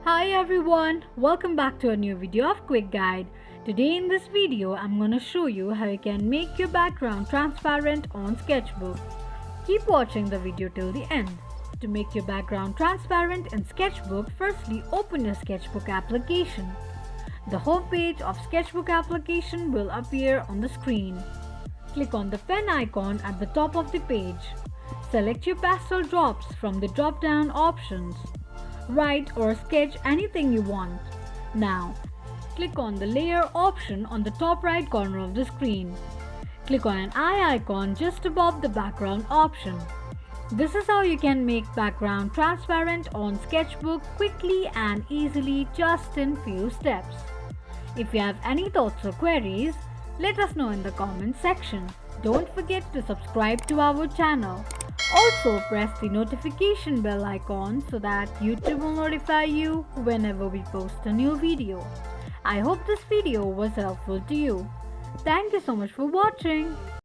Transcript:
Hi everyone, welcome back to a new video of Quick Guide. Today in this video, I'm gonna show you how you can make your background transparent on Sketchbook. Keep watching the video till the end. To make your background transparent in Sketchbook, firstly open your Sketchbook application. The home page of Sketchbook application will appear on the screen. Click on the pen icon at the top of the page. Select your pastel drops from the drop-down options. Write or sketch anything you want. Now, click on the layer option on the top right corner of the screen. Click on an eye icon just above the background option. This is how you can make background transparent on Sketchbook quickly and easily just in few steps. If you have any thoughts or queries, let us know in the comment section. Don't forget to subscribe to our channel. Also press the notification bell icon so that YouTube will notify you whenever we post a new video. I hope this video was helpful to you. Thank you so much for watching.